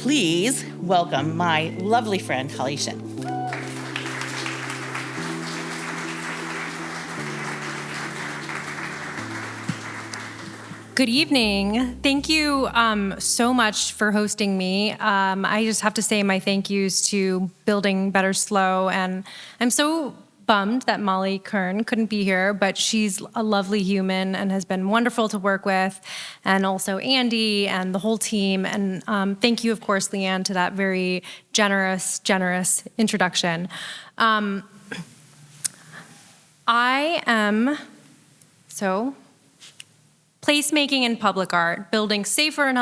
please welcome my lovely friend, Holly Shen. Good evening. Thank you so much for hosting me. I just have to say my thank yous to Building Better SLO, and I'm so bummed that Molly Kern couldn't be here, but she's a lovely human and has been wonderful to work with, and also Andy and the whole team. And thank you, of course, Leanne, to that very generous introduction. I am placemaking in public art, building safer and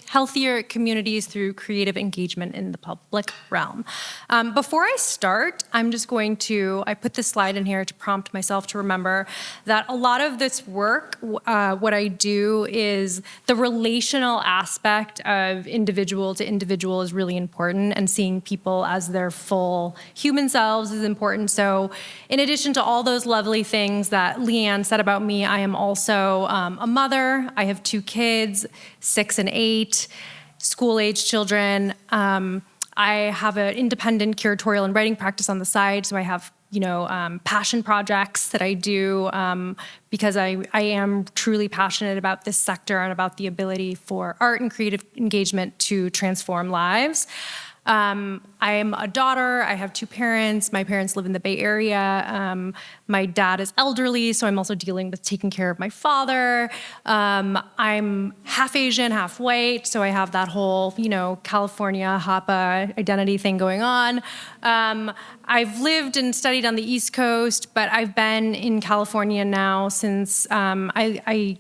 healthier communities through creative engagement in the public realm. Before I start, I'm just going to, I put this slide in here to prompt myself to remember that a lot of this work, what I do is the relational aspect of individual to individual is really important, and seeing people as their full human selves is important. So in addition to all those lovely things that Leanne said about me, I am also a mother. I have 2 kids, 6 and 8, school-age children. I have an independent curatorial and writing practice on the side, so I have, passion projects that I do because I am truly passionate about this sector and about the ability for art and creative engagement to transform lives. I'm a daughter. I have 2 parents. My parents live in the Bay Area. My dad is elderly, so I'm also dealing with taking care of my father. I'm half Asian, half white, so I have that whole, California Hapa identity thing going on. I've lived and studied on the East Coast, but I've been in California now since I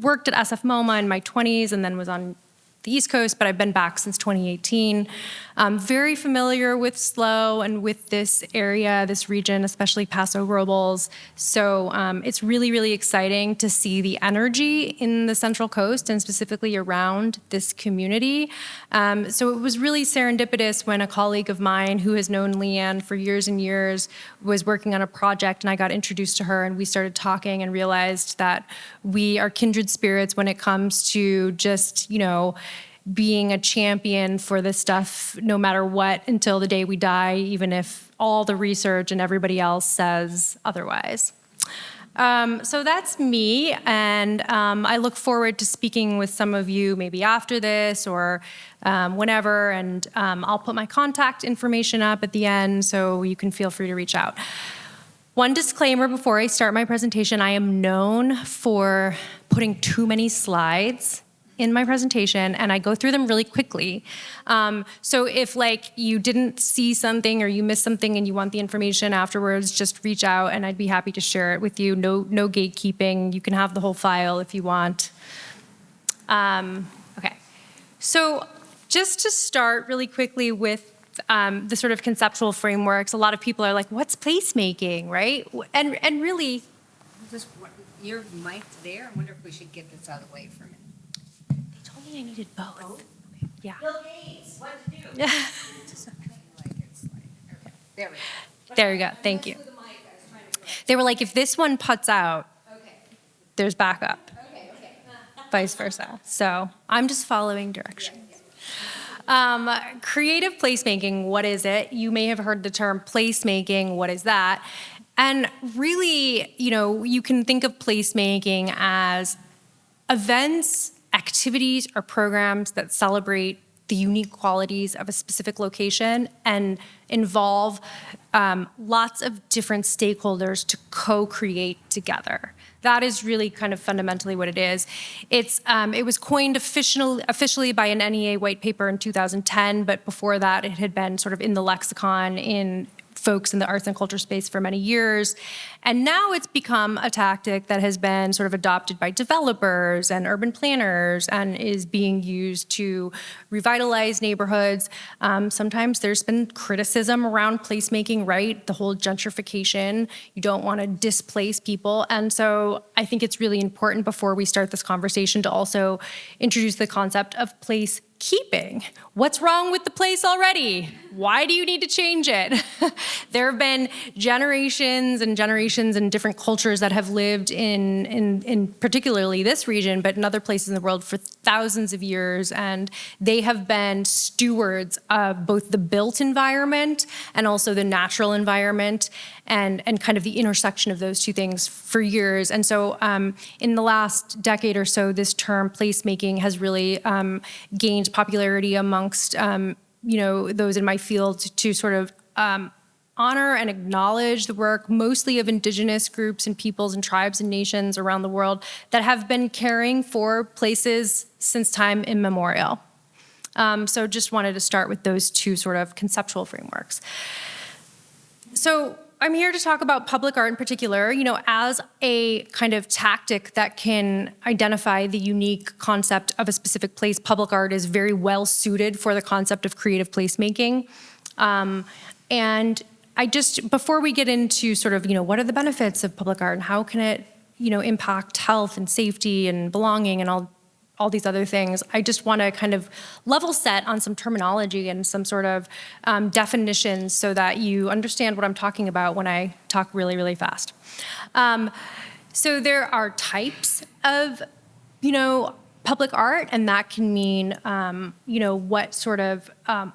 worked at SF MoMA in my 20s and then was on the East Coast, but I've been back since 2018. I'm very familiar with SLO and with this area, this region, especially Paso Robles. So it's really, really exciting to see the energy in the Central Coast and specifically around this community. So it was really serendipitous when a colleague of mine who has known Leanne for years and years was working on a project, and I got introduced to her and we started talking and realized that we are kindred spirits when it comes to just, being a champion for this stuff no matter what until the day we die, even if all the research and everybody else says otherwise. So that's me, and I look forward to speaking with some of you maybe after this or whenever, and I'll put my contact information up at the end so you can feel free to reach out. One disclaimer before I start my presentation: I am known for putting too many slides in my presentation, and I go through them really quickly. So if you didn't see something or you missed something and you want the information afterwards, just reach out and I'd be happy to share it with you. No gatekeeping. You can have the whole file if you want. Okay. So just to start really quickly with the sort of conceptual frameworks, a lot of people are like, what's placemaking, right? And really... Your mic's there. I wonder if we should get this out of the way for a minute. I needed both. Yeah. Bill Gates, what to do? Yeah. There we go. There you go. Thank you. They were like, if this one puts out, there's backup. Vice versa. So I'm just following directions. Creative placemaking, what is it? You may have heard the term placemaking. What is that? And really, you can think of placemaking as events, activities, or programs that celebrate the unique qualities of a specific location and involve lots of different stakeholders to co-create together. That is really kind of fundamentally what it is. It was coined officially by an NEA white paper in 2010, but before that it had been sort of in the lexicon in folks in the arts and culture space for many years. And now it's become a tactic that has been sort of adopted by developers and urban planners and is being used to revitalize neighborhoods. Sometimes there's been criticism around placemaking, right? The whole gentrification. You don't want to displace people. And so I think it's really important before we start this conversation to also introduce the concept of place keeping? What's wrong with the place already? Why do you need to change it? There have been generations and generations and different cultures that have lived in particularly this region, but in other places in the world for thousands of years, and they have been stewards of both the built environment and also the natural environment, and kind of the intersection of those two things for years. And so in the last decade or so, this term placemaking has really gained popularity amongst those in my field to sort of honor and acknowledge the work mostly of indigenous groups and peoples and tribes and nations around the world that have been caring for places since time immemorial. So just wanted to start with those two sort of conceptual frameworks. So I'm here to talk about public art in particular, as a kind of tactic that can identify the unique concept of a specific place. Public art is very well suited for the concept of creative placemaking. And before we get into sort of, what are the benefits of public art and how can it, impact health and safety and belonging and all these other things, I just want to kind of level set on some terminology and some sort of definitions so that you understand what I'm talking about when I talk really, really fast. So there are types of, public art, and that can mean, what sort of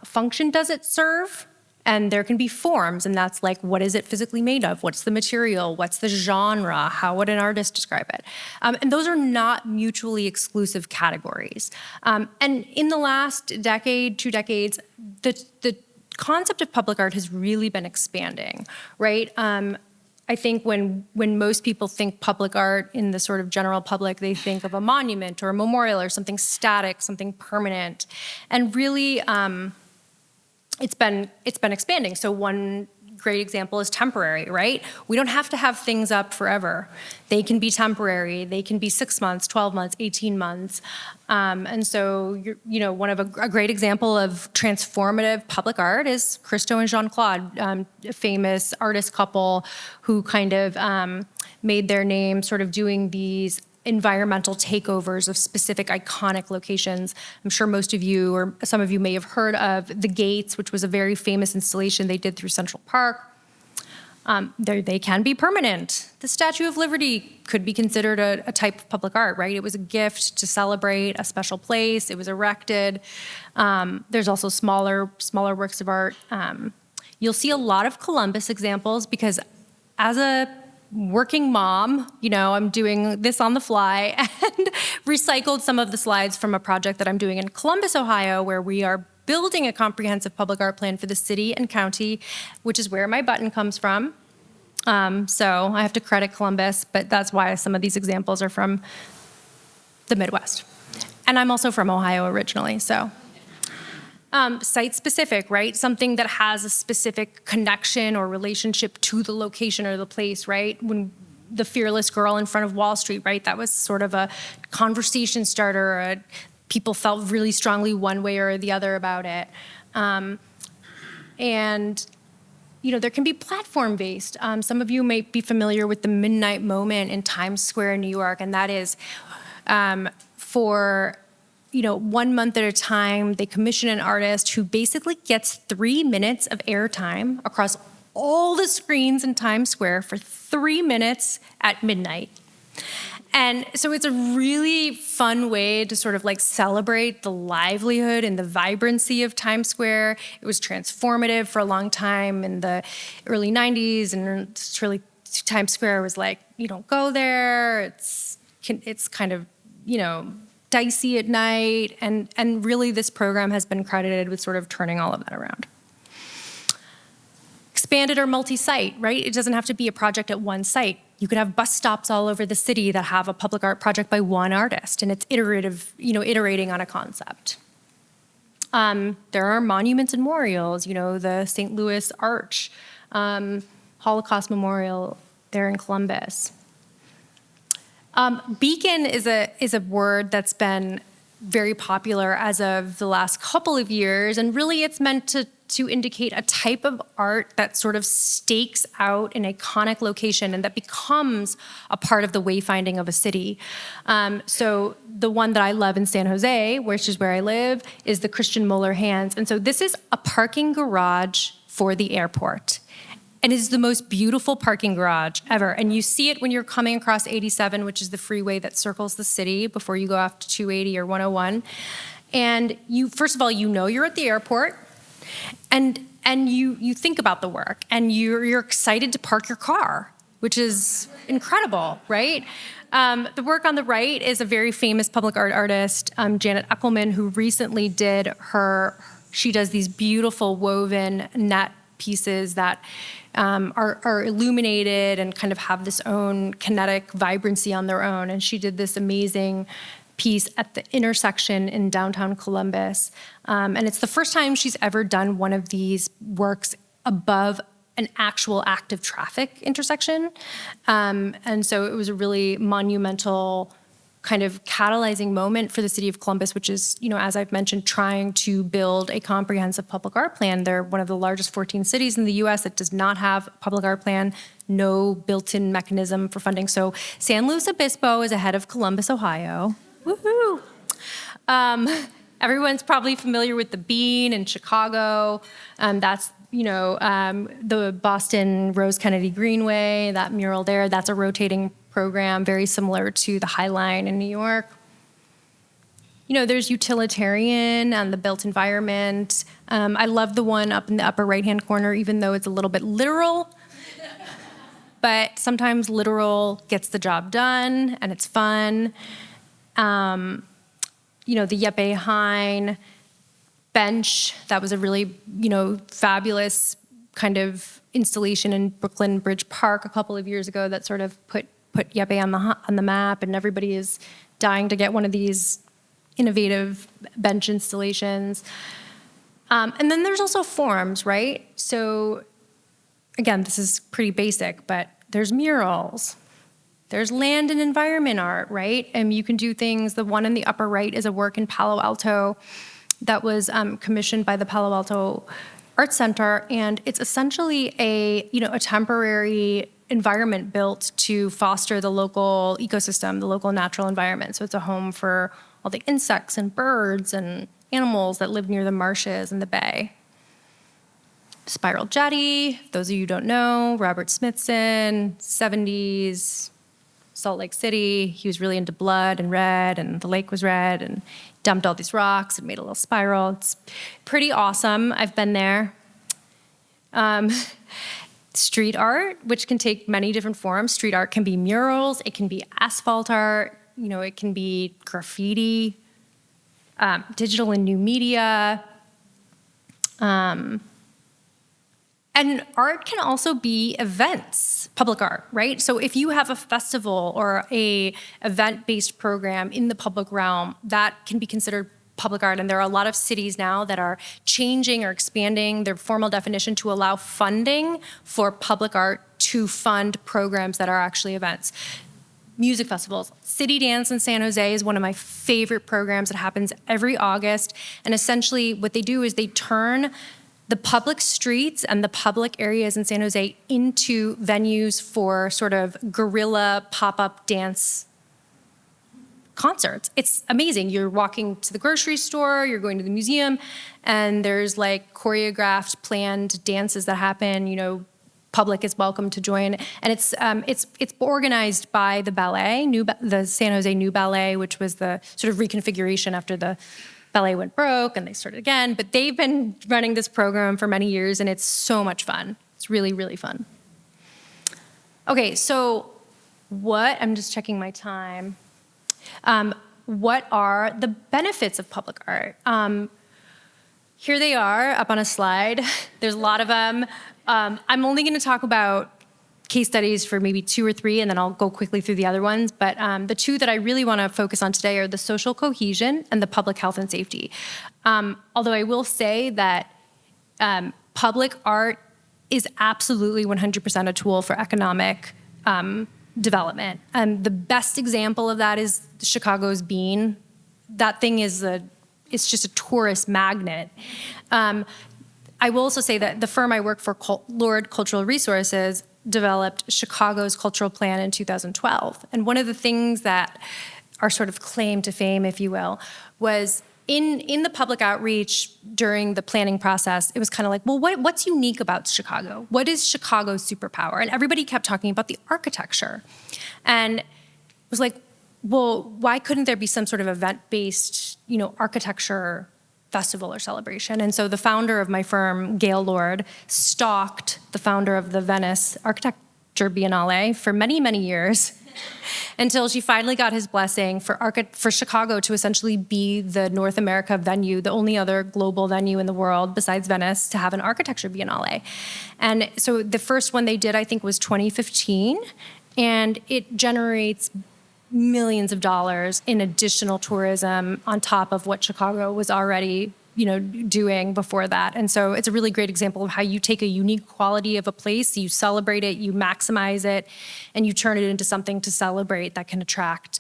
function does it serve? And there can be forms, and that's like, what is it physically made of? What's the material? What's the genre? How would an artist describe it? And those are not mutually exclusive categories. And in the last decade, 2 decades, the concept of public art has really been expanding, right? I think when most people think public art in the sort of general public, they think of a monument or a memorial or something static, something permanent. And really, it's been expanding. So one great example is temporary, right? We don't have to have things up forever. They can be temporary. They can be 6 months, 12 months, 18 months. And so, one of a great example of transformative public art is Christo and Jean-Claude, a famous artist couple who kind of made their name sort of doing these environmental takeovers of specific iconic locations. I'm sure most of you or some of you may have heard of The Gates, which was a very famous installation they did through Central Park. They can be permanent. The Statue of Liberty could be considered a type of public art, right? It was a gift to celebrate a special place. It was erected. There's also smaller works of art. You'll see a lot of Columbus examples because as a working mom, I'm doing this on the fly and recycled some of the slides from a project that I'm doing in Columbus, Ohio, where we are building a comprehensive public art plan for the city and county, which is where my button comes from. So I have to credit Columbus, but that's why some of these examples are from the Midwest. And I'm also from Ohio originally, so. Site-specific, right? Something that has a specific connection or relationship to the location or the place, right? When the fearless girl in front of Wall Street, right? That was sort of a conversation starter. People felt really strongly one way or the other about it. And there can be platform-based. Some of you may be familiar with the Midnight Moment in Times Square, New York, and that is for 1 month at a time, they commission an artist who basically gets 3 minutes of airtime across all the screens in Times Square for 3 minutes at midnight. And so it's a really fun way to sort of like celebrate the livelihood and the vibrancy of Times Square. It was transformative for a long time in the early 90s, and it's really Times Square was like, you don't go there. It's kind of, dicey at night, and really this program has been credited with sort of turning all of that around. Expanded or multi-site, right? It doesn't have to be a project at one site. You could have bus stops all over the city that have a public art project by one artist, and it's iterating on a concept. There are monuments and memorials, the St. Louis Arch, Holocaust Memorial there in Columbus. Beacon is a word that's been very popular as of the last couple of years, and really it's meant to to indicate a type of art that sort of stakes out an iconic location and that becomes a part of the wayfinding of a city. So the one that I love in San Jose, which is where I live, is the Christian Muller Hands. And so this is a parking garage for the airport. And it is the most beautiful parking garage ever. And you see it when you're coming across 87, which is the freeway that circles the city before you go off to 280 or 101. And you, first of all, you know you're at the airport, and you think about the work, and you're excited to park your car, which is incredible, right? The work on the right is a very famous public art artist, Janet Eckelman, who recently she does these beautiful woven net pieces that are illuminated and kind of have this own kinetic vibrancy on their own. And she did this amazing piece at the intersection in downtown Columbus. And it's the first time she's ever done one of these works above an actual active traffic intersection. And so it was a really monumental kind of catalyzing moment for the city of Columbus, which is, as I've mentioned, trying to build a comprehensive public art plan. They're one of the largest 14 cities in the US that does not have a public art plan, no built-in mechanism for funding. So San Luis Obispo is ahead of Columbus, Ohio. Woohoo! Everyone's probably familiar with the Bean in Chicago. That's the Boston Rose Kennedy Greenway, that mural there. That's a rotating program, very similar to the High Line in New York. There's utilitarian and the built environment. I love the one up in the upper right-hand corner, even though it's a little bit literal. But sometimes literal gets the job done, and it's fun. The Yeppe Hine bench, that was a really, fabulous kind of installation in Brooklyn Bridge Park a couple of years ago that sort of put Yeppe on the map, and everybody is dying to get one of these innovative bench installations. And then there's also forms, right? So again, this is pretty basic, but there's murals. There's land and environment art, right? And you can do things. The one in the upper right is a work in Palo Alto that was commissioned by the Palo Alto Art Center, and it's essentially a temporary environment built to foster the local ecosystem, the local natural environment. So it's a home for all the insects and birds and animals that live near the marshes and the bay. Spiral Jetty, those of you who don't know, Robert Smithson, 70s, Salt Lake City. He was really into blood and red, and the lake was red, and dumped all these rocks and made a little spiral. It's pretty awesome. I've been there. Street art, which can take many different forms. Street art can be murals. It can be asphalt art. It can be graffiti, digital and new media. And art can also be events, public art, right? So if you have a festival or a event-based program in the public realm, that can be considered public art. And there are a lot of cities now that are changing or expanding their formal definition to allow funding for public art to fund programs that are actually events. Music festivals. City Dance in San Jose is one of my favorite programs. It happens every August. And essentially what they do is they turn the public streets and the public areas in San Jose into venues for sort of guerrilla pop-up dance concerts. It's amazing. You're walking to the grocery store, you're going to the museum, and there's like choreographed, planned dances that happen. Public is welcome to join, and it's organized by the ballet, the San Jose New Ballet, which was the sort of reconfiguration after the ballet went broke and they started again, but they've been running this program for many years, and it's so much fun. It's really, really fun. Okay, so I'm just checking my time. What are the benefits of public art? Here they are up on a slide. There's a lot of them. I'm only gonna talk about case studies for maybe 2 or 3, and then I'll go quickly through the other ones. But the 2 that I really want to focus on today are the social cohesion and the public health and safety. Although I will say that public art is absolutely 100% a tool for economic development. And the best example of that is Chicago's Bean. That thing is it's just a tourist magnet. I will also say that the firm I work for, Lord Cultural Resources, developed Chicago's cultural plan in 2012. And one of the things that our sort of claim to fame, if you will, was in the public outreach during the planning process, it was kind of like, well, what's unique about Chicago? What is Chicago's superpower? And everybody kept talking about the architecture. And it was like, well, why couldn't there be some sort of event-based, architecture festival or celebration? And so the founder of my firm, Gail Lord, stalked the founder of the Venice Architecture Biennale for many, many years until she finally got his blessing for Chicago to essentially be the North America venue, the only other global venue in the world besides Venice to have an architecture biennale. And so the first one they did, I think, was 2015, and it generates millions of dollars in additional tourism on top of what Chicago was already doing before that. And so it's a really great example of how you take a unique quality of a place, you celebrate it, you maximize it, and you turn it into something to celebrate that can attract,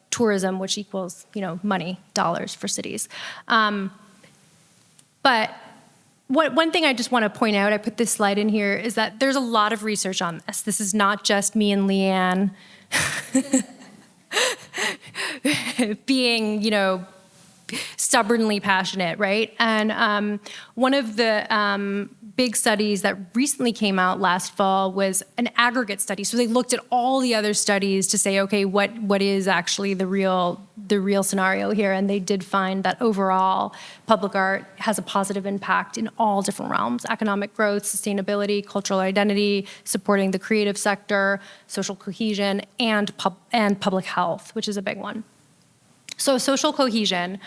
tourism, which equals, money, dollars for cities. But one thing I just want to point out, I put this slide in here, is that there's a lot of research on this. This is not just me and Leanne being, stubbornly passionate, right? And one of the big studies that recently came out last fall was an aggregate study. So they looked at all the other studies to say, okay, what is actually the real scenario here? And they did find that overall, public art has a positive impact in all different realms: economic growth, sustainability, cultural identity, supporting the creative sector, social cohesion, and public health, which is a big one. So social cohesion.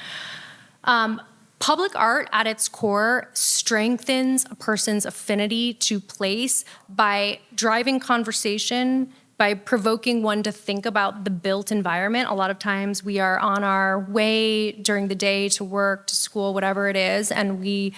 Public art at its core strengthens a person's affinity to place by driving conversation, by provoking one to think about the built environment. A lot of times we are on our way during the day to work, to school, whatever it is, and we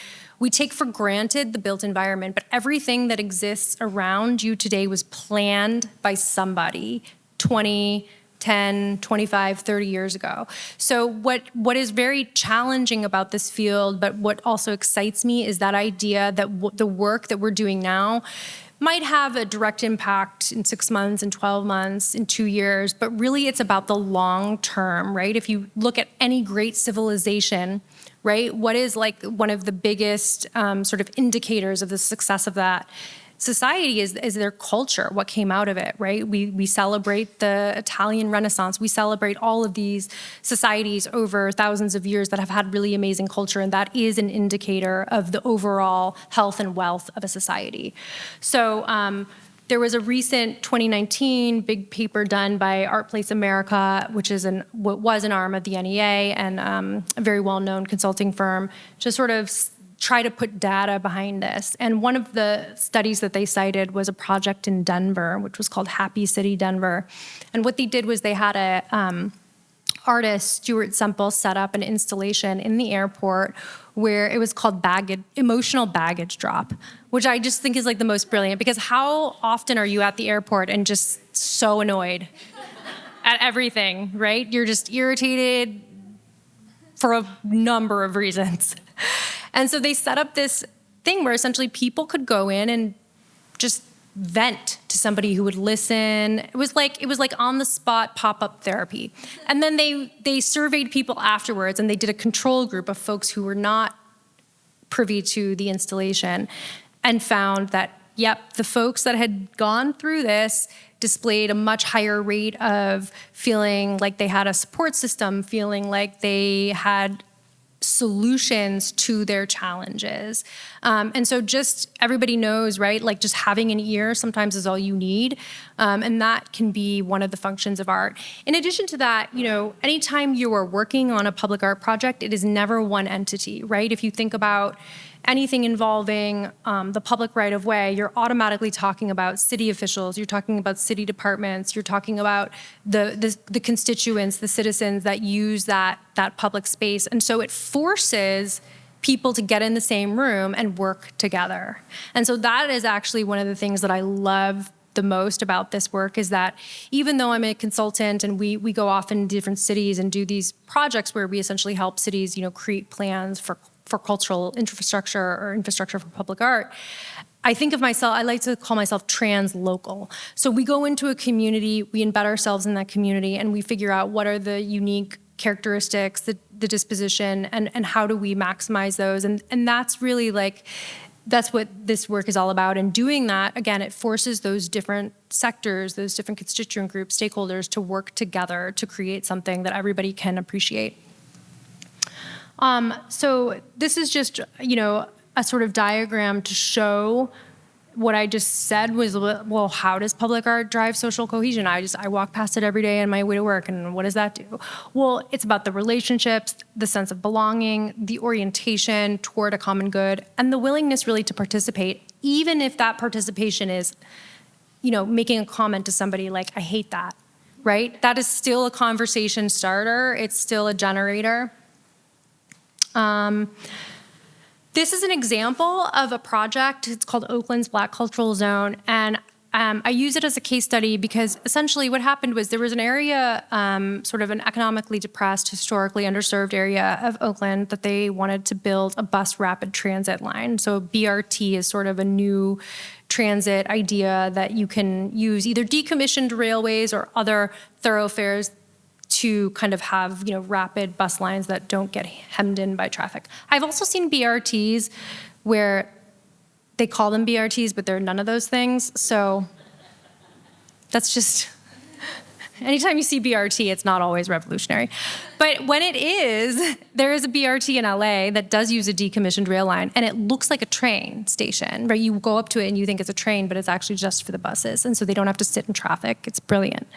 take for granted the built environment, but everything that exists around you today was planned by somebody 20, 10, 25, 30 years ago. So what is very challenging about this field, but what also excites me, is that idea that the work that we're doing now might have a direct impact in 6 months, in 12 months, in 2 years, but really it's about the long term, right? If you look at any great civilization, right, what is like one of the biggest sort of indicators of the success of that society is their culture, what came out of it, right? We celebrate the Italian Renaissance. We celebrate all of these societies over thousands of years that have had really amazing culture, and that is an indicator of the overall health and wealth of a society. So there was a recent 2019 big paper done by Art Place America, which is what was an arm of the NEA and a very well-known consulting firm, to sort of try to put data behind this. And one of the studies that they cited was a project in Denver, which was called Happy City Denver. And what they did was they had a artist, Stuart Semple, set up an installation in the airport where it was called emotional baggage drop, which I just think is like the most brilliant, because how often are you at the airport and just so annoyed at everything, right? You're just irritated for a number of reasons. And so they set up this thing where essentially people could go in and just vent to somebody who would listen. It was like on the spot pop-up therapy. And then they surveyed people afterwards, and they did a control group of folks who were not privy to the installation, and found that, yep, the folks that had gone through this displayed a much higher rate of feeling like they had a support system, feeling like they had solutions to their challenges. And so just everybody knows, right? Like just having an ear sometimes is all you need. And that can be one of the functions of art. In addition to that, anytime you are working on a public art project, it is never one entity, right? If you think about anything involving the public right-of-way, you're automatically talking about city officials, you're talking about city departments, you're talking about the constituents, the citizens that use that public space. And so it forces people to get in the same room and work together. And so that is actually one of the things that I love the most about this work, is that even though I'm a consultant and we go off in different cities and do these projects where we essentially help cities, create plans for for cultural infrastructure or infrastructure for public art, I think of myself, I like to call myself trans-local. So we go into a community, we embed ourselves in that community, and we figure out what are the unique characteristics, the disposition, and how do we maximize those. And that's really like, that's what this work is all about. And doing that, again, it forces those different sectors, those different constituent groups, stakeholders to work together to create something that everybody can appreciate. So this is just, a sort of diagram to show what I just said was, well, how does public art drive social cohesion? I walk past it every day on my way to work, and what does that do? Well, it's about the relationships, the sense of belonging, the orientation toward a common good, and the willingness really to participate, even if that participation is, making a comment to somebody like, I hate that, right? That is still a conversation starter. It's still a generator. This is an example of a project. It's called Oakland's Black Cultural Zone. And I use it as a case study because essentially what happened was there was an area, sort of an economically depressed, historically underserved area of Oakland that they wanted to build a bus rapid transit line. So BRT is sort of a new transit idea that you can use either decommissioned railways or other thoroughfares to kind of have, rapid bus lines that don't get hemmed in by traffic. I've also seen BRTs where they call them BRTs, but they're none of those things. So that's just, anytime you see BRT, it's not always revolutionary. But when it is, there is a BRT in LA that does use a decommissioned rail line, and it looks like a train station, right? You go up to it and you think it's a train, but it's actually just for the buses, and so they don't have to sit in traffic. It's brilliant.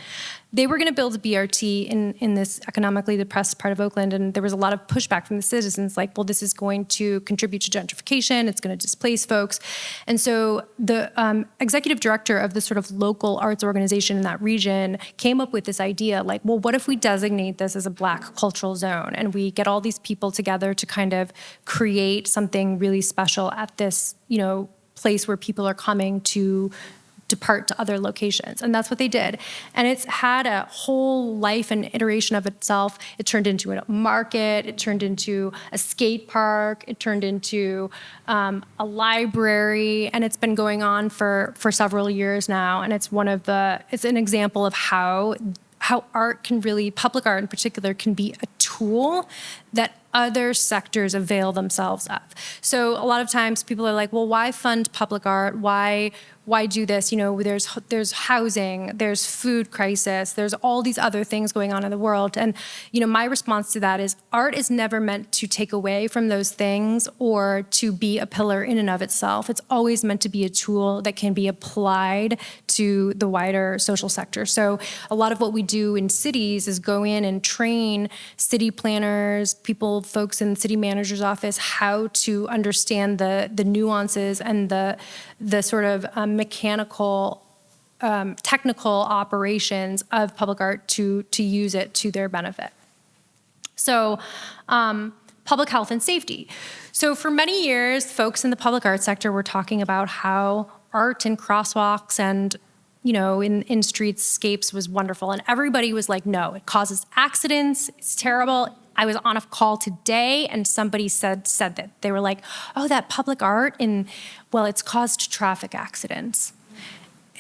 They were going to build a BRT in this economically depressed part of Oakland, and there was a lot of pushback from the citizens, like, well, this is going to contribute to gentrification, it's going to displace folks. And so the executive director of the sort of local arts organization in that region came up with this idea, like, well, what if we designate this as a Black cultural zone, and we get all these people together to kind of create something really special at this, place where people are coming to depart to other locations. And that's what they did. And it's had a whole life and iteration of itself. It turned into a market, it turned into a skate park, it turned into a library, and it's been going on for several years now. And it's it's an example of how art can really, public art in particular, can be a tool that other sectors avail themselves of. So a lot of times people are like, well, why fund public art? Why do this? There's housing, there's food crisis, there's all these other things going on in the world. And, my response to that is art is never meant to take away from those things or to be a pillar in and of itself. It's always meant to be a tool that can be applied to the wider social sector. So a lot of what we do in cities is go in and train city planners, folks in the city manager's office, how to understand the nuances and the sort of mechanical, technical operations of public art to use it to their benefit. So public health and safety. So for many years, folks in the public art sector were talking about how art in crosswalks and in streetscapes was wonderful. And everybody was like, no, it causes accidents, it's terrible. I was on a call today and somebody said that. They were like, oh, that public art, it's caused traffic accidents.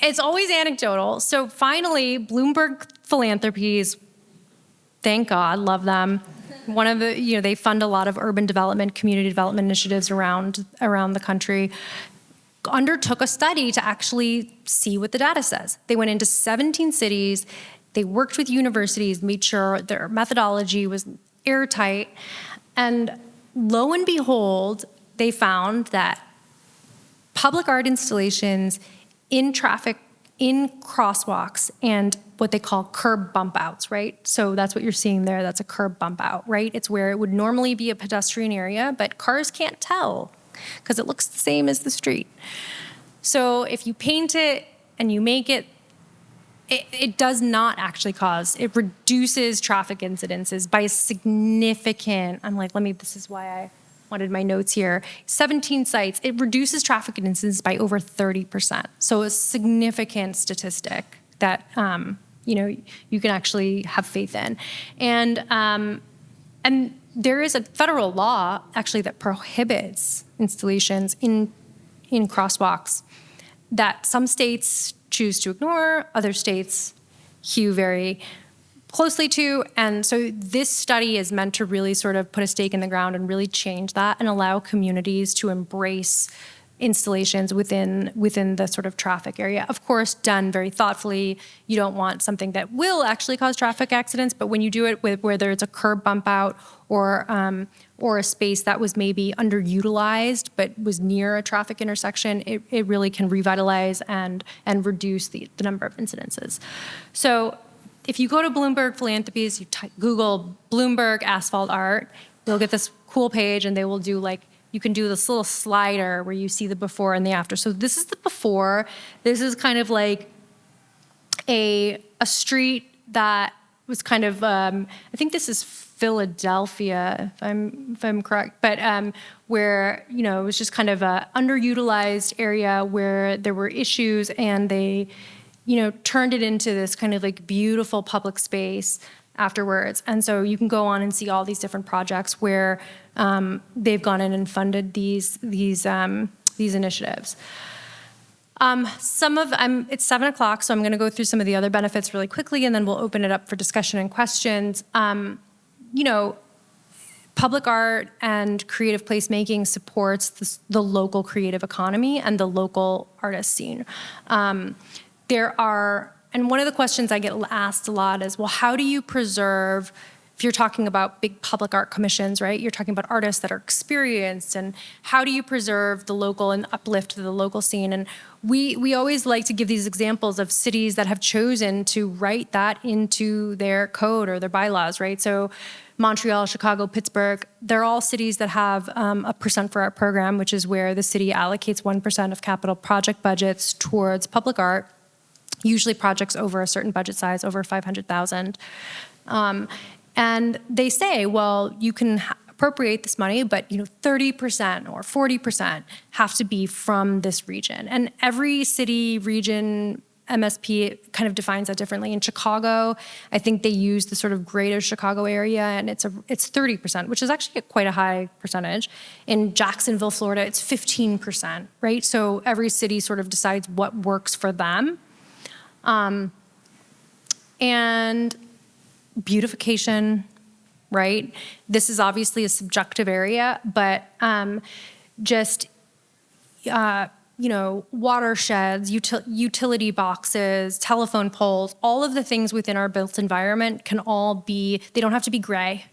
It's always anecdotal. So finally, Bloomberg Philanthropies, thank God, love them. One of the, they fund a lot of urban development, community development initiatives around the country, undertook a study to actually see what the data says. They went into 17 cities, they worked with universities, made sure their methodology was airtight, and lo and behold, they found that public art installations in traffic, in crosswalks, and what they call curb bump outs, right? So that's what you're seeing there, that's a curb bump out, right? It's where it would normally be a pedestrian area, but cars can't tell because it looks the same as the street. So if you paint it and you make it does not actually it reduces traffic incidences by a significant, this is why I wanted my notes here, 17 sites, it reduces traffic incidents by over 30%. So a significant statistic that, you can actually have faith in. And there is a federal law actually that prohibits installations in crosswalks that some states choose to ignore, other states hew very closely to. And so this study is meant to really sort of put a stake in the ground and really change that and allow communities to embrace installations within the sort of traffic area. Of course, done very thoughtfully. You don't want something that will actually cause traffic accidents, but when you do it with whether it's a curb bump out or a space that was maybe underutilized but was near a traffic intersection, it really can revitalize and reduce the number of incidences. So if you go to Bloomberg Philanthropies, you Google Bloomberg asphalt art, you'll get this cool page, and they will do you can do this little slider where you see the before and the after. So this is the before. This is kind of like a street that was kind of, I think this is Philadelphia, if I'm correct, but where, it was just kind of a underutilized area where there were issues, and they, turned it into this kind of like beautiful public space afterwards. And so you can go on and see all these different projects where they've gone in and funded these initiatives. It's 7 o'clock, so I'm going to go through some of the other benefits really quickly, and then we'll open it up for discussion and questions. Public art and creative placemaking supports the local creative economy and the local artist scene. And one of the questions I get asked a lot is, well, how do you preserve, if you're talking about big public art commissions, right? You're talking about artists that are experienced, and how do you preserve the local and uplift the local scene? And we always like to give these examples of cities that have chosen to write that into their code or their bylaws, right? So Montreal, Chicago, Pittsburgh, they're all cities that have a percent for art program, which is where the city allocates 1% of capital project budgets towards public art, usually projects over a certain budget size, over 500,000. And they say, well, you can appropriate this money, but 30% or 40% have to be from this region. And every city, region, MSP kind of defines that differently. In Chicago, I think they use the sort of greater Chicago area, and it's 30%, which is actually quite a high percentage. In Jacksonville, Florida, it's 15%, right? So every city sort of decides what works for them. And beautification, right? This is obviously a subjective area, but watersheds, utility boxes, telephone poles, all of the things within our built environment they don't have to be gray.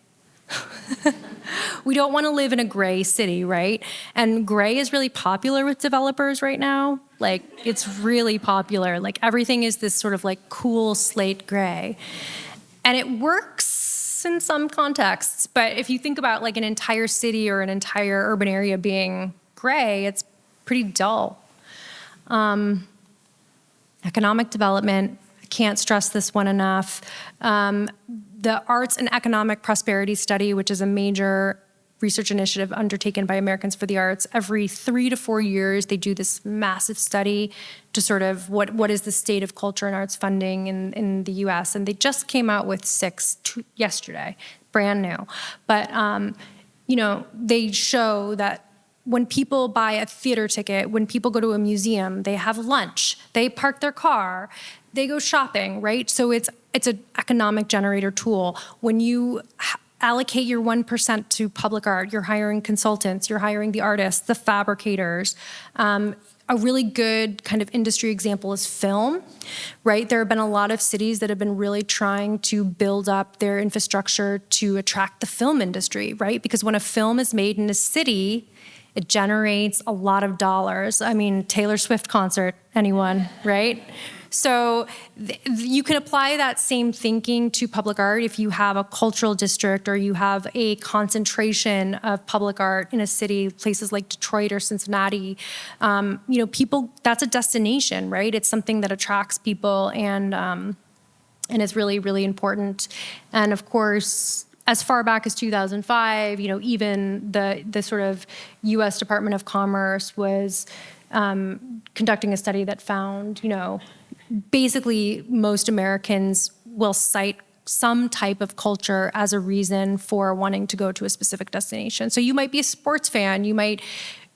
We don't want to live in a gray city, right? And gray is really popular with developers right now. It's really popular. Everything is this sort of cool slate gray. And it works in some contexts, but if you think about an entire city or an entire urban area being gray, it's pretty dull. Economic development, I can't stress this one enough. The Arts and Economic Prosperity Study, which is a major research initiative undertaken by Americans for the Arts, every 3 to 4 years, they do this massive study to sort of what is the state of culture and arts funding in the US. And they just came out with 6 yesterday, brand new. But, they show that when people buy a theater ticket, when people go to a museum, they have lunch, they park their car, they go shopping, right? So it's an economic generator tool. When you allocate your 1% to public art, you're hiring consultants, you're hiring the artists, the fabricators. A really good kind of industry example is film, right? There have been a lot of cities that have been really trying to build up their infrastructure to attract the film industry, right? Because when a film is made in a city, it generates a lot of dollars. I mean, Taylor Swift concert, anyone, right? So you can apply that same thinking to public art if you have a cultural district or you have a concentration of public art in a city, places like Detroit or Cincinnati. People, that's a destination, right? It's something that attracts people and it's really, really important. And of course, as far back as 2005, even the sort of U.S. Department of Commerce was conducting a study that found, basically most Americans will cite some type of culture as a reason for wanting to go to a specific destination. So you might be a sports fan, you might,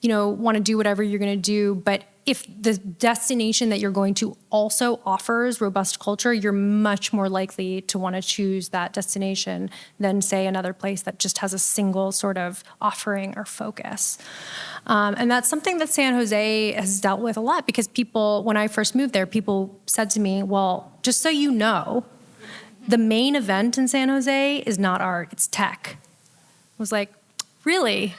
want to do whatever you're going to do, but if the destination that you're going to also offers robust culture, you're much more likely to want to choose that destination than, say, another place that just has a single sort of offering or focus. And that's something that San Jose has dealt with a lot, because people, when I first moved there, people said to me, well, just so you know, the main event in San Jose is not art, it's tech. I was like, really?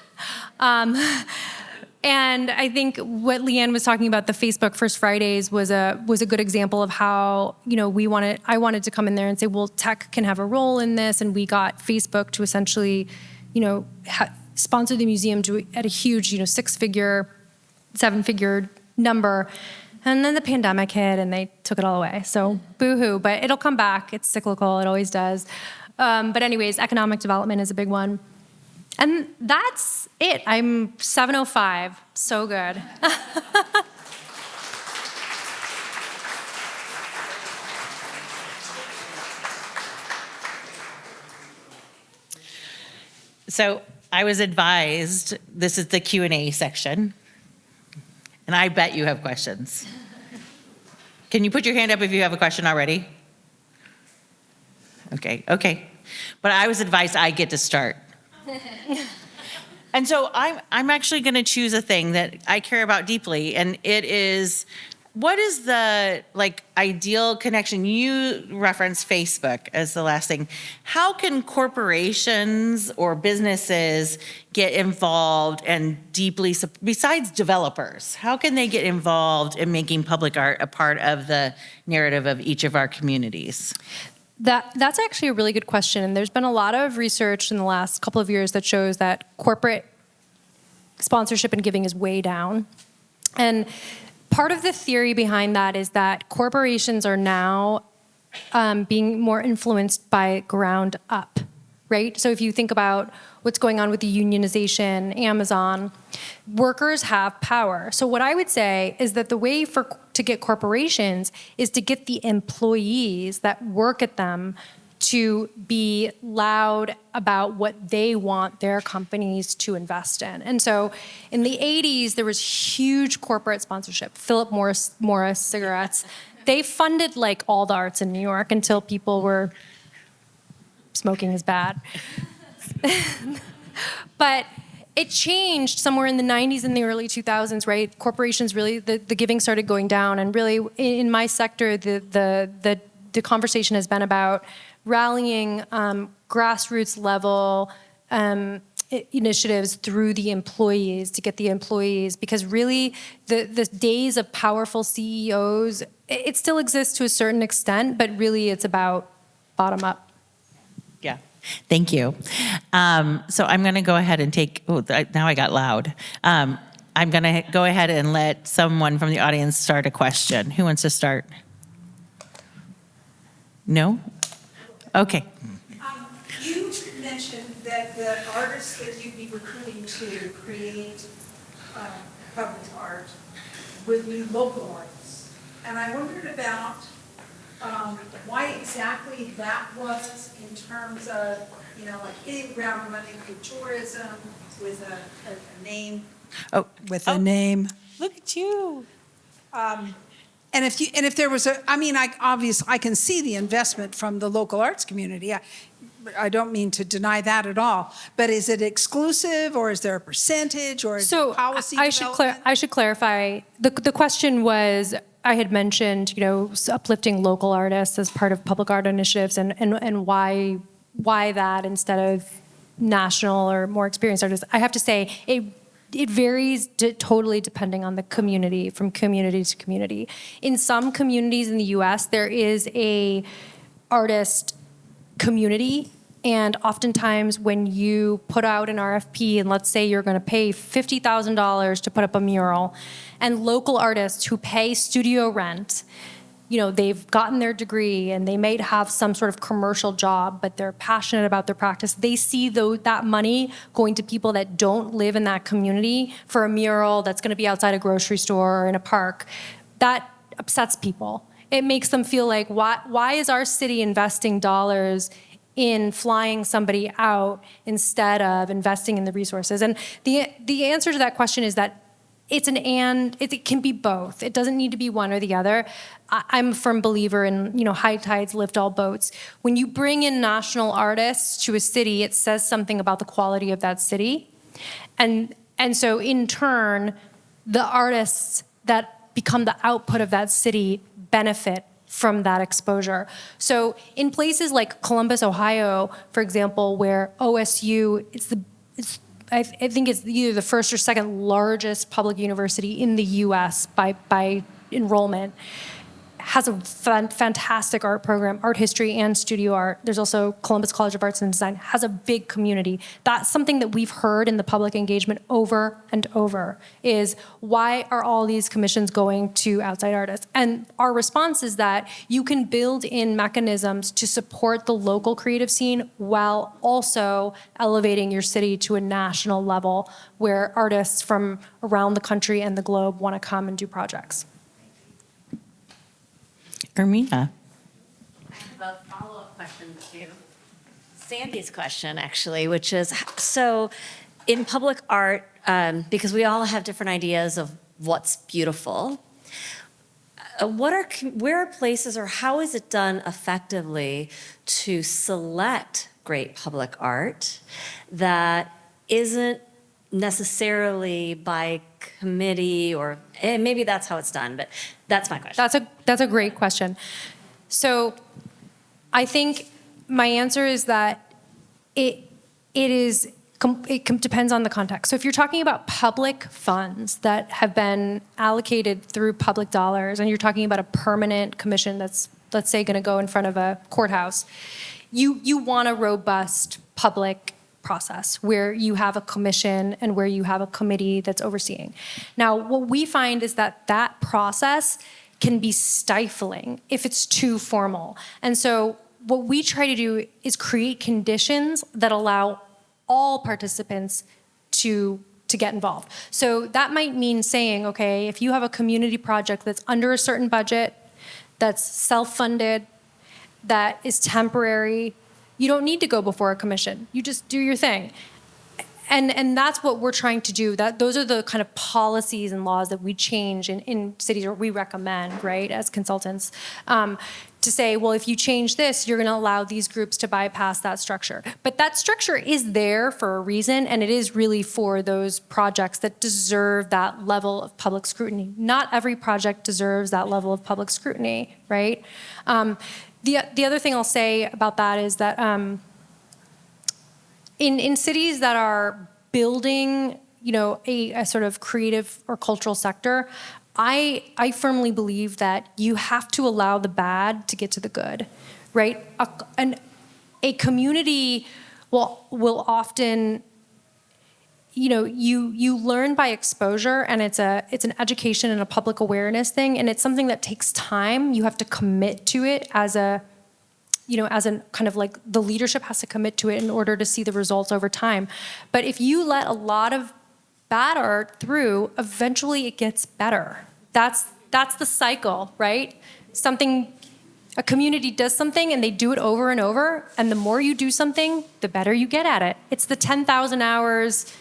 And I think what Leanne was talking about, the Facebook First Fridays, was a good example of how, I wanted to come in there and say, well, tech can have a role in this, and we got Facebook to essentially, sponsor the museum at a huge, 6-figure, 7-figure number. And then the pandemic hit and they took it all away. So boo-hoo, but it'll come back. It's cyclical, it always does. But anyways, economic development is a big one. And that's it. I'm 7:05. So good. So I was advised this is the Q&A section, and I bet you have questions. Can you put your hand up if you have a question already? Okay. But I was advised I get to start. And so I'm actually going to choose a thing that I care about deeply, and it is, what is the ideal connection? You referenced Facebook as the last thing. How can corporations or businesses get involved and deeply, besides developers, how can they get involved in making public art a part of the narrative of each of our communities? That's actually a really good question. And there's been a lot of research in the last couple of years that shows that corporate sponsorship and giving is way down. And part of the theory behind that is that corporations are now being more influenced by ground up, right? So if you think about what's going on with the unionization, Amazon, workers have power. So what I would say is that the way to get corporations is to get the employees that work at them to be loud about what they want their companies to invest in. And so in the 80s, there was huge corporate sponsorship. Philip Morris cigarettes, they funded all the arts in New York until people were smoking is bad. But it changed somewhere in the 90s and the early 2000s, right? Corporations really, the giving started going down. And really, in my sector, the conversation has been about rallying grassroots level initiatives through the employees, to get the employees, because really the days of powerful CEOs, it still exists to a certain extent, but really it's about bottom up. Yeah. Thank you. So I'm going to go ahead and now I got loud. I'm going to go ahead and let someone from the audience start a question. Who wants to start? No? Okay. You mentioned that the artists that you'd be recruiting to create public art would be local artists. And I wondered about why exactly that was in terms of, hitting ground running for tourism with a name. Oh, With a name. look at you. And if there was I can see the investment from the local arts community. I don't mean to deny that at all. But is it exclusive, or is there a percentage, or is there policy development? I should clarify. The question was, I had mentioned, uplifting local artists as part of public art initiatives, and why that instead of national or more experienced artists. I have to say, it varies totally depending on the community, from community to community. In some communities in the U.S., there is a artist community, and oftentimes when you put out an RFP, and let's say you're going to pay $50,000 to put up a mural, and local artists who pay studio rent, they've gotten their degree and they may have some sort of commercial job, but they're passionate about their practice. They see that money going to people that don't live in that community for a mural that's going to be outside a grocery store or in a park. That upsets people. it makes them feel like, why is our city investing dollars in flying somebody out instead of investing in the resources? And the answer to that question is that it can be both. It doesn't need to be one or the other. I'm a firm believer in, high tides lift all boats. When you bring in national artists to a city, it says something about the quality of that city. And so in turn, the artists that become the output of that city benefit from that exposure. So in places like Columbus, Ohio, for example, where OSU, I think it's either the first or second largest public university in the US by enrollment, has a fantastic art program, art history and studio art. There's also Columbus College of Arts and Design, has a big community. That's something that we've heard in the public engagement over and over, is why are all these commissions going to outside artists? And our response is that you can build in mechanisms to support the local creative scene while also elevating your city to a national level where artists from around the country and the globe want to come and do projects. Ermina. I have a follow-up question to Sandy's question, actually, which is, so in public art, because we all have different ideas of what's beautiful, where are places, or how is it done effectively to select great public art that isn't necessarily by committee, or maybe that's how it's done, but that's my question. That's a great question. So I think my answer is that it depends on the context. So if you're talking about public funds that have been allocated through public dollars, and you're talking about a permanent commission that's, let's say, going to go in front of a courthouse, you want a robust public process where you have a commission and where you have a committee that's overseeing. Now, what we find is that process can be stifling if it's too formal. And so what we try to do is create conditions that allow all participants to get involved. So that might mean saying, okay, if you have a community project that's under a certain budget, that's self-funded, that is temporary, you don't need to go before a commission. You just do your thing. And that's what we're trying to do. Those are the kind of policies and laws that we change in cities, or we recommend, right, as consultants, to say, well, if you change this, you're going to allow these groups to bypass that structure. But that structure is there for a reason, and it is really for those projects that deserve that level of public scrutiny. Not every project deserves that level of public scrutiny, right? The other thing I'll say about that is that in cities that are building, a sort of creative or cultural sector, I firmly believe that you have to allow the bad to get to the good, right? A community will often, you learn by exposure, and it's an education and a public awareness thing, and it's something that takes time. You have to commit to it as a kind of like the leadership has to commit to it in order to see the results over time. But if you let a lot of bad art through, eventually it gets better. That's the cycle, right? A community does something and they do it over and over, and the more you do something, the better you get at it. It's the 10,000 hours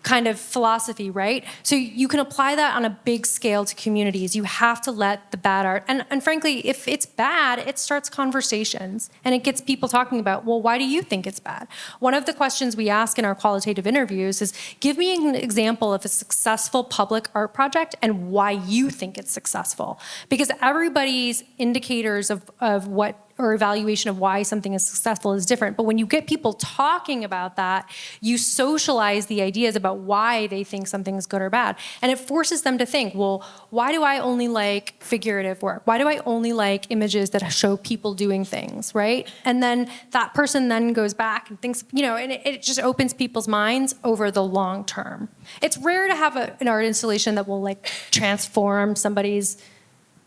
kind of philosophy, right? So you can apply that on a big scale to communities. You have to let the bad art, and frankly, if it's bad, it starts conversations and it gets people talking about, well, why do you think it's bad? One of the questions we ask in our qualitative interviews is, give me an example of a successful public art project and why you think it's successful. Because everybody's indicators of what, or evaluation of why something is successful is different. But when you get people talking about that, you socialize the ideas about why they think something is good or bad. And it forces them to think, well, why do I only like figurative work? Why do I only like images that show people doing things, right? And then that person then goes back and thinks, and it just opens people's minds over the long term. It's rare to have an art installation that will transform somebody's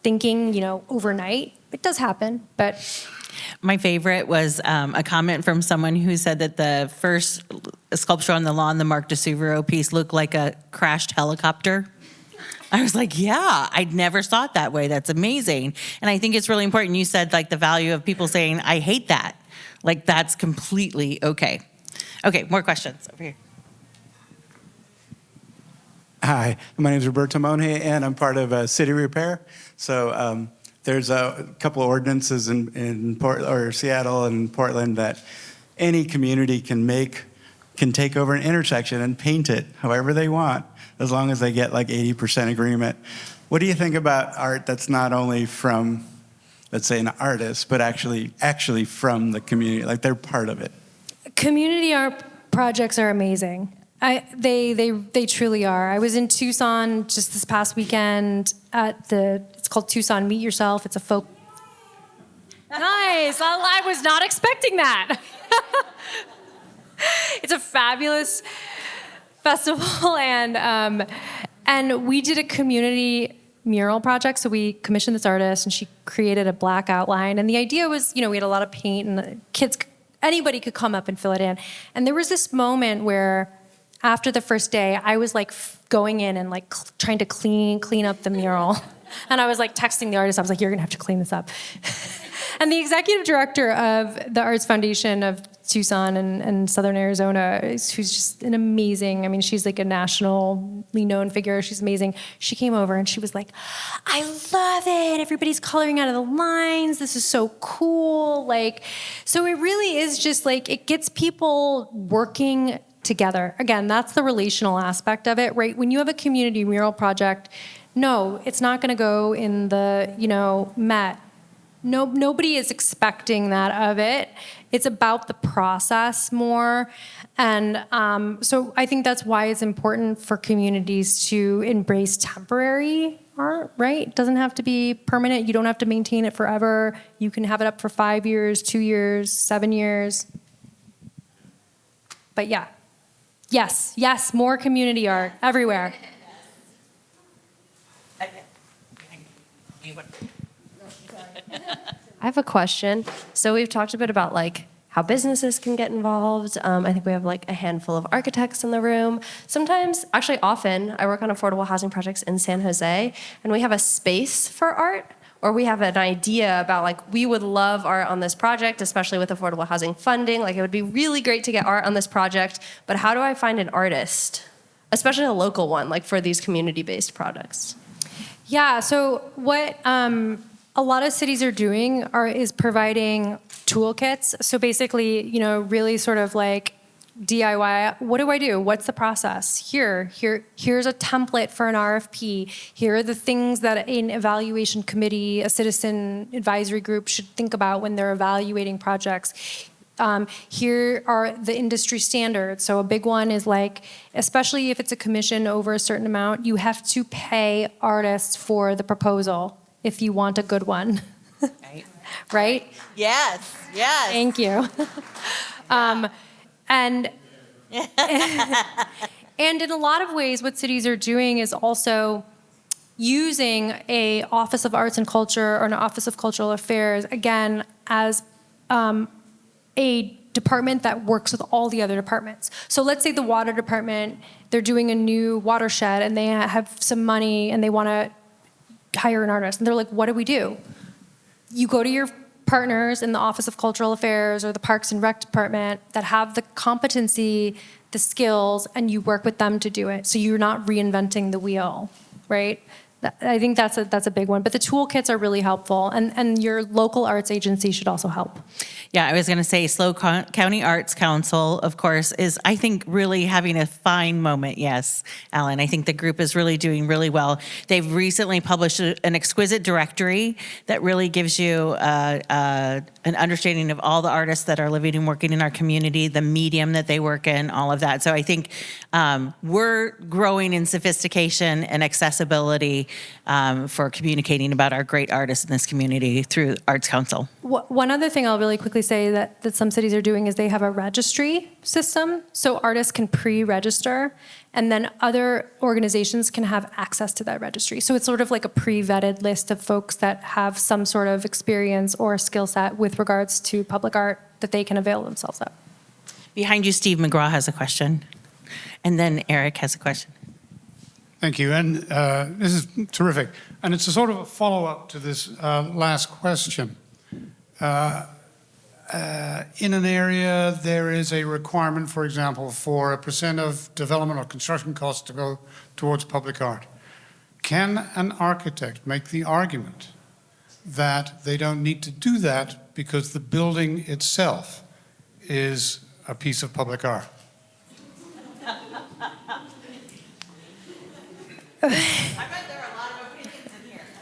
thinking, overnight. It does happen, but... My favorite was a comment from someone who said that the first sculpture on the lawn, the Marc de Souvreau piece, looked like a crashed helicopter. I was like, yeah, I'd never saw it that way. That's amazing. And I think it's really important. You said like the value of people saying, I hate that. Like that's completely okay. Okay, more questions over here. Hi, my name is Roberto Monge, and I'm part of City Repair. So there's a couple of ordinances in Seattle and Portland that any community can take over an intersection and paint it however they want, as long as they get like 80% agreement. What do you think about art that's not only from, let's say, an artist, but actually from the community, like they're part of it? Community art projects are amazing. They truly are. I was in Tucson just this past weekend it's called Tucson Meet Yourself. It's a folk. Nice. I was not expecting that. It's a fabulous festival, and we did a community mural project. So we commissioned this artist, and she created a black outline. And the idea was, we had a lot of paint, and the kids, anybody could come up and fill it in. And there was this moment where, after the first day, I was like going in and like trying to clean up the mural. And I was like texting the artist. I was like, you're gonna have to clean this up. And the executive director of the Arts Foundation of Tucson and Southern Arizona, who's just an amazing, she's like a nationally known figure. She's amazing. She came over and she was like, I love it. Everybody's coloring out of the lines. This is so cool. So it really is just like, it gets people working together. Again, that's the relational aspect of it, right? When you have a community mural project, no, it's not going to go in the, Met. No, nobody is expecting that of it. It's about the process more. And so I think that's why it's important for communities to embrace temporary art, right? It doesn't have to be permanent. You don't have to maintain it forever. You can have it up for 5 years, 2 years, 7 years. But yeah. Yes, more community art everywhere. I have a question. So we've talked a bit about how businesses can get involved. I think we have a handful of architects in the room. Sometimes, actually often, I work on affordable housing projects in San Jose, and we have a space for art, or we have an idea about we would love art on this project, especially with affordable housing funding. It would be really great to get art on this project, but how do I find an artist, especially a local one, for these community-based products? Yeah, so what a lot of cities are doing is providing toolkits. So basically, really sort of DIY. What do I do? What's the process? Here's a template for an RFP. Here are the things that an evaluation committee, a citizen advisory group should think about when they're evaluating projects. Here are the industry standards. So a big one is especially if it's a commission over a certain amount, you have to pay artists for the proposal if you want a good one. Right? Yes. Thank you. And in a lot of ways, what cities are doing is also using a Office of Arts and Culture or an Office of Cultural Affairs, again, as a department that works with all the other departments. So let's say the water department, they're doing a new watershed and they have some money and they want to hire an artist. And they're like, what do we do? You go to your partners in the Office of Cultural Affairs or the Parks and Rec department that have the competency, the skills, and you work with them to do it. So you're not reinventing the wheel, right? I think that's a big one. But the toolkits are really helpful, and your local arts agency should also help. Yeah, I was going to say SLO County Arts Council, of course, is, I think, really having a fine moment. Yes, Alan, I think the group is really doing really well. They've recently published an exquisite directory that really gives you an understanding of all the artists that are living and working in our community, the medium that they work in, all of that. So I think we're growing in sophistication and accessibility for communicating about our great artists in this community through Arts Council. One other thing I'll really quickly say that some cities are doing is they have a registry system, so artists can pre-register, and then other organizations can have access to that registry. So it's sort of like a pre-vetted list of folks that have some sort of experience or skill set with regards to public art that they can avail themselves of. Behind you, Steve McGraw has a question, and then Eric has a question. Thank you. And this is terrific. And it's a sort of a follow-up to this last question. In an area, there is a requirement, for example, for a % of development or construction costs to go towards public art. Can an architect make the argument that they don't need to do that because the building itself is a piece of public art?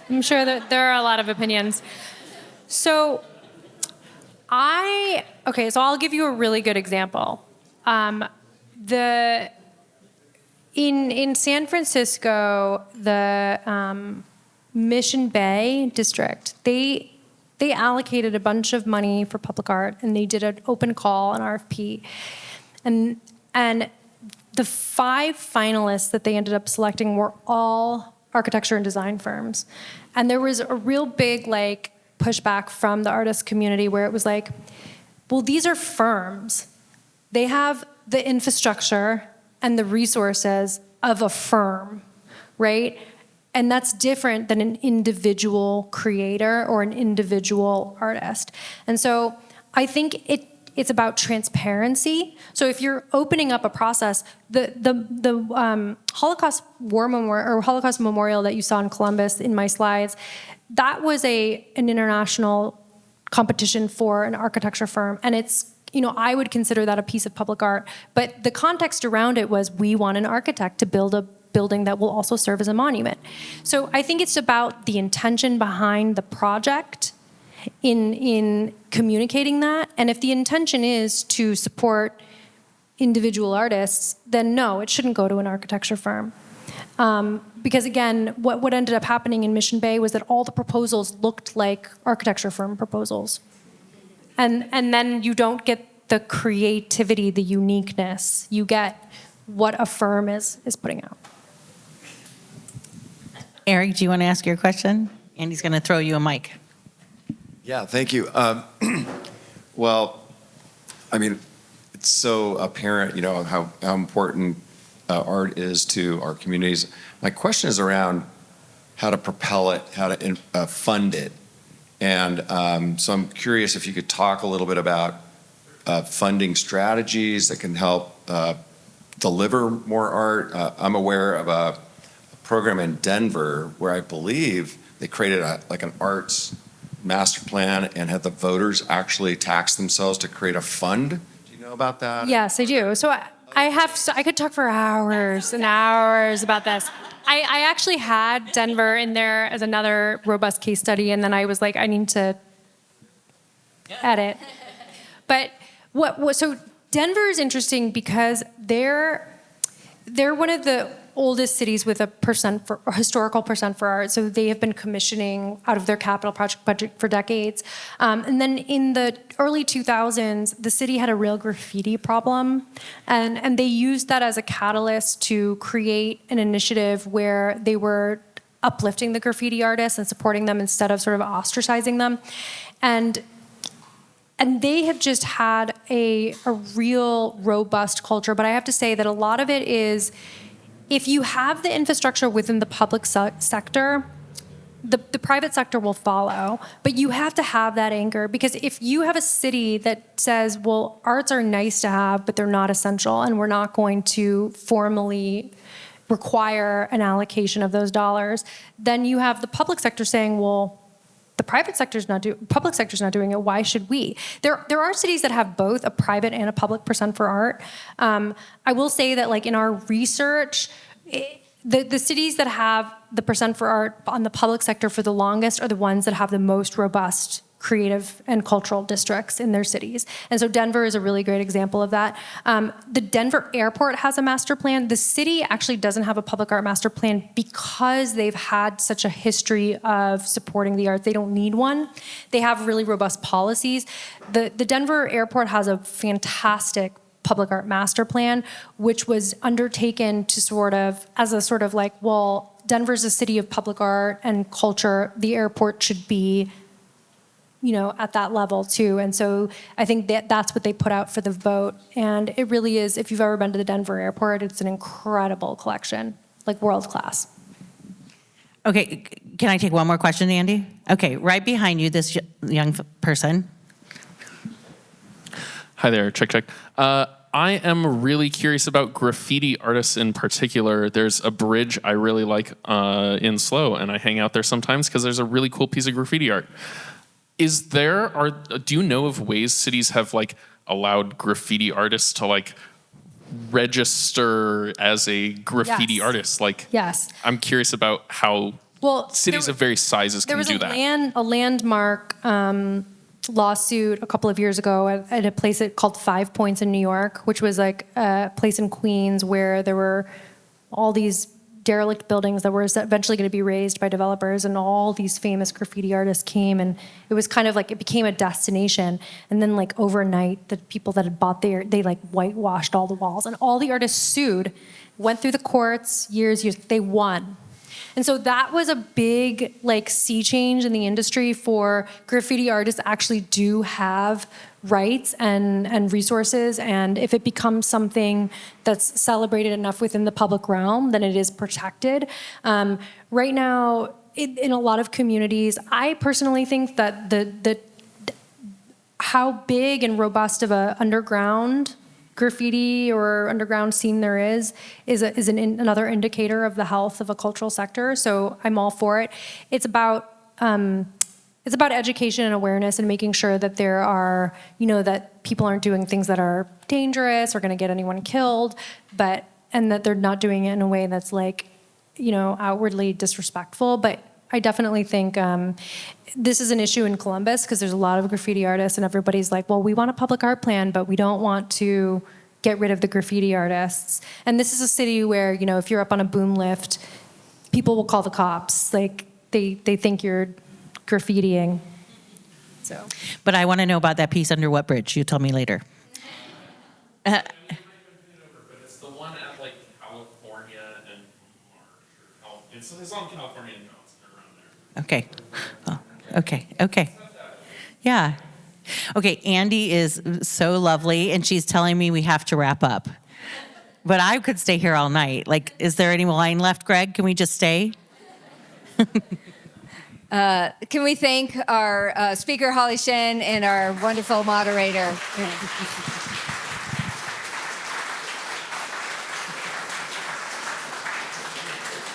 I'm sure that there are a lot of opinions. So I'll give you a really good example. In San Francisco, the Mission Bay district, they allocated a bunch of money for public art, and they did an open call, an RFP, and the 5 finalists that they ended up selecting were all architecture and design firms, and there was a real big pushback from the artist community where it was like, well, these are firms. They have the infrastructure and the resources of a firm, right? And that's different than an individual creator or an individual artist. And so I think it's about transparency. So if you're opening up a process, the Holocaust War Memorial or Holocaust Memorial that you saw in Columbus in my slides, that was an international competition for an architecture firm, and it's, I would consider that a piece of public art. But the context around it was, we want an architect to build a building that will also serve as a monument. So I think it's about the intention behind the project in communicating that. And if the intention is to support individual artists, then no, it shouldn't go to an architecture firm. Because again, what ended up happening in Mission Bay was that all the proposals looked like architecture firm proposals. And then you don't get the creativity, the uniqueness. You get what a firm is putting out. Eric, do you want to ask your question? Andy's going to throw you a mic. Yeah, thank you. Well, I mean, it's so apparent, how important art is to our communities. My question is around how to propel it, how to fund it. And so I'm curious if you could talk a little bit about funding strategies that can help deliver more art. I'm aware of a program in Denver where I believe they created an arts master plan and had the voters actually tax themselves to create a fund. Do you know about that? Yes, I do. So I could talk for hours and hours about this. I actually had Denver in there as another robust case study, and then I was like, I need to edit. But so Denver is interesting because they're one of the oldest cities with a historical percent for art. So they have been commissioning out of their capital project budget for decades. And then in the early 2000s, the city had a real graffiti problem. And they used that as a catalyst to create an initiative where they were uplifting the graffiti artists and supporting them instead of sort of ostracizing them. And they have just had a real robust culture. But I have to say that a lot of it is, if you have the infrastructure within the public sector, the private sector will follow. But you have to have that anchor, because if you have a city that says, well, arts are nice to have, but they're not essential, and we're not going to formally require an allocation of those dollars, then you have the public sector saying, well, the public sector's not doing it. Why should we? There are cities that have both a private and a public percent for art. I will say that, in our research, the cities that have the percent for art on the public sector for the longest are the ones that have the most robust creative and cultural districts in their cities. And so Denver is a really great example of that. The Denver airport has a master plan. The city actually doesn't have a public art master plan because they've had such a history of supporting the arts. They don't need one. They have really robust policies. The Denver airport has a fantastic public art master plan, which was undertaken to well, Denver's a city of public art and culture. The airport should be at that level too. And so I think that's what they put out for the vote. And it really is, if you've ever been to the Denver airport, it's an incredible collection. like world class. Okay, can I take one more question, Andy? Okay, right behind you, this young person. Hi there, check. I am really curious about graffiti artists in particular. There's a bridge I really like in SLO, and I hang out there sometimes because there's a really cool piece of graffiti art. Do you know of ways cities have like allowed graffiti artists to like register as a graffiti Yes. artist? Like, Yes. I'm curious about how cities of various sizes can do that. There was a landmark lawsuit a couple of years ago at a place called 5 Points in New York, which was like a place in Queens where there were all these derelict buildings that were eventually going to be raised by developers, and all these famous graffiti artists came, and it was kind of like it became a destination. And then like overnight, the people that had bought there, they like whitewashed all the walls, and all the artists sued, went through the courts, years, they won. And so that was a big like sea change in the industry for graffiti artists actually do have rights and resources. And if it becomes something that's celebrated enough within the public realm, then it is protected. Right now, in a lot of communities, I personally think that the how big and robust of a underground graffiti or underground scene there is another indicator of the health of a cultural sector. So I'm all for it. It's about education and awareness and making sure that there are, that people aren't doing things that are dangerous or going to get anyone killed, and that they're not doing it in a way that's like, outwardly disrespectful. But I definitely think this is an issue in Columbus because there's a lot of graffiti artists, and everybody's like, well, we want a public art plan, but we don't want to get rid of the graffiti artists. And this is a city where, if you're up on a boom lift, people will call the cops. Like, they think you're graffitiing. So. But I want to know about that piece under what bridge? You tell me later. It's the one at like California and Marsh. It's on California and Johnson around there. Okay. Oh, okay. Yeah. Okay, Andy is so lovely, and she's telling me we have to wrap up. But I could stay here all night. Like, is there any wine left, Greg? Can we just stay? Can we thank our speaker, Holly Shen, and our wonderful moderator?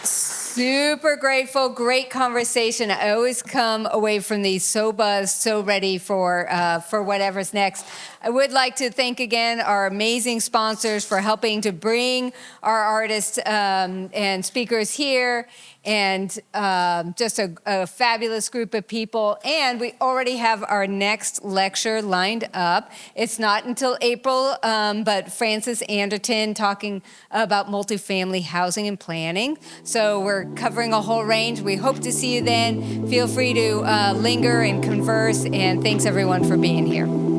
Super grateful, great conversation. I always come away from these so buzzed, so ready for whatever's next. I would like to thank again our amazing sponsors for helping to bring our artists and speakers here, and just a fabulous group of people. And we already have our next lecture lined up. It's not until April, but Francis Anderton talking about multifamily housing and planning. So we're covering a whole range. We hope to see you then. Feel free to linger and converse, and thanks everyone for being here.